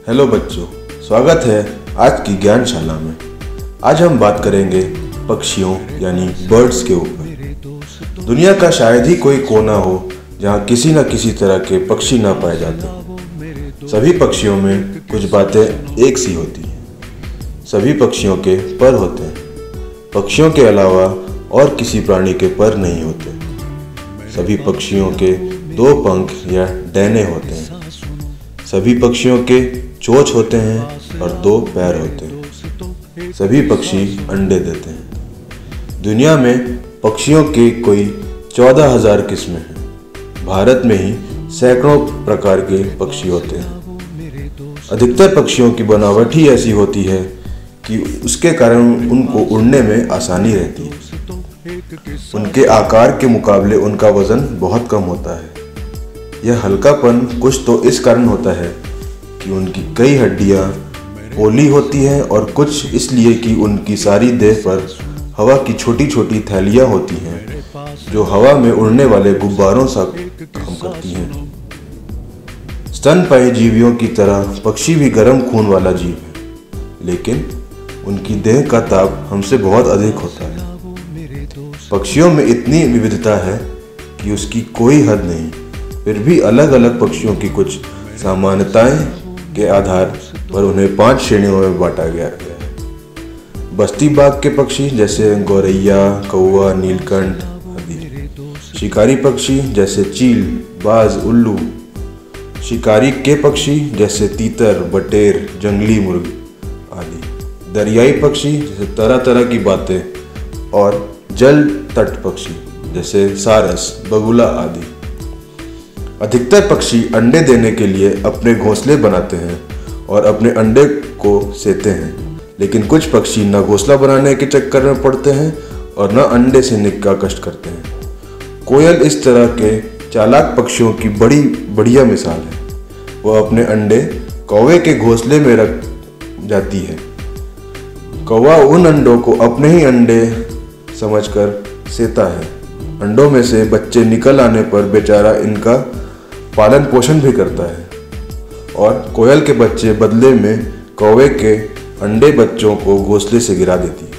Hello बच्चों, स्वागत है आज की ज्ञानशाला में। आज हम बात करेंगे पक्षियों यानी बर्ड्स के ऊपर। दुनिया का शायद ही कोई कोना हो जहाँ किसी न किसी तरह के पक्षी ना पाए जाते। सभी पक्षियों में कुछ बातें एक सी होती हैं। सभी पक्षियों के पर होते हैं। पक्षियों के अलावा और किसी प्राणी के पर नहीं होते। सभी पक्षियों के दो पंख या डैने होते हैं। सभी पक्षियों के चोंच होते हैं और दो पैर होते हैं। सभी पक्षी अंडे देते हैं। दुनिया में पक्षियों की कोई 14,000 किस्में हैं। भारत में ही सैकड़ों प्रकार के पक्षी होते हैं। अधिकतर पक्षियों की बनावट ही ऐसी होती है कि उसके कारण उनको उड़ने में आसानी रहती है। उनके आकार के मुकाबले उनका वजन बहुत कम होता है। यह हल्कापन कुछ तो इस कारण होता है कि उनकी कई हड्डियां पोली होती हैं और कुछ इसलिए कि उनकी सारी देह पर हवा की छोटी छोटी थैलियां होती हैं जो हवा में उड़ने वाले गुब्बारों सा काम करती हैं। स्तनपायी जीवियों की तरह पक्षी भी गर्म खून वाला जीव है, लेकिन उनकी देह का ताप हमसे बहुत अधिक होता है। पक्षियों में इतनी विविधता है कि उसकी कोई हद नहीं। फिर भी अलग अलग पक्षियों की कुछ सामान्यताएं के आधार पर उन्हें 5 श्रेणियों में बांटा गया है। बस्ती बाग के पक्षी जैसे गौरैया, कौवा, नीलकंठ आदि। शिकारी पक्षी जैसे चील, बाज, उल्लू। शिकारी के पक्षी जैसे तीतर, बटेर, जंगली मुर्ग आदि। दरियाई पक्षी जैसे तरह तरह की बातें और जल तट पक्षी जैसे सारस, बगुला आदि। अधिकतर पक्षी अंडे देने के लिए अपने घोंसले बनाते हैं और अपने अंडे को सेते हैं, लेकिन कुछ पक्षी न घोंसला बनाने के चक्कर में पड़ते हैं और न अंडे सेने का कष्ट करते हैं। कोयल इस तरह के चालाक पक्षियों की बड़ी बढ़िया मिसाल है। वह अपने अंडे कौवे के घोंसले में रख जाती है। कौवा उन अंडों को अपने ही अंडे समझकर सेता है। अंडों में से बच्चे निकल आने पर बेचारा इनका पालन पोषण भी करता है और कोयल के बच्चे बदले में कौवे के अंडे बच्चों को घोंसले से गिरा देती है।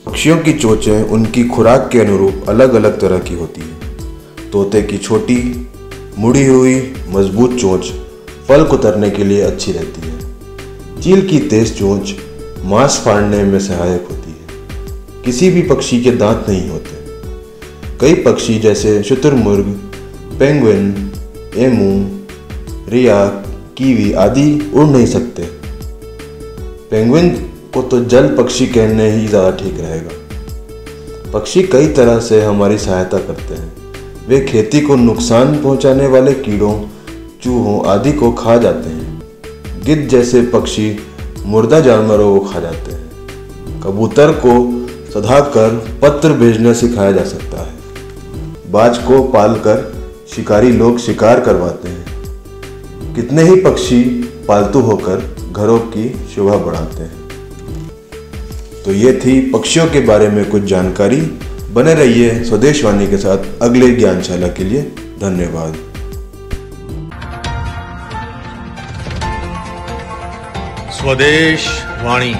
पक्षियों की चोंचें उनकी खुराक के अनुरूप अलग अलग तरह की होती है। तोते की छोटी मुड़ी हुई मजबूत चोंच फल कुतरने के लिए अच्छी रहती है। चील की तेज चोंच मांस फाड़ने में सहायक होती है। किसी भी पक्षी के दांत नहीं होते। कई पक्षी जैसे शुतुरमुर्ग, पेंगुइन, एमू, रिया, कीवी आदि उड़ नहीं सकते। पेंगुइन को तो जल पक्षी कहने ही ज़्यादा ठीक रहेगा। पक्षी कई तरह से हमारी सहायता करते हैं। वे खेती को नुकसान पहुंचाने वाले कीड़ों, चूहों आदि को खा जाते हैं। गिद्ध जैसे पक्षी मुर्दा जानवरों को खा जाते हैं। कबूतर को सधाकर पत्र भेजना सिखाया जा सकता है। बाज को पालकर शिकारी लोग शिकार करवाते हैं। कितने ही पक्षी पालतू होकर घरों की शोभा बढ़ाते हैं। तो ये थी पक्षियों के बारे में कुछ जानकारी। बने रहिए स्वदेशवाणी के साथ अगले ज्ञानशाला के लिए। धन्यवाद। स्वदेश वाणी।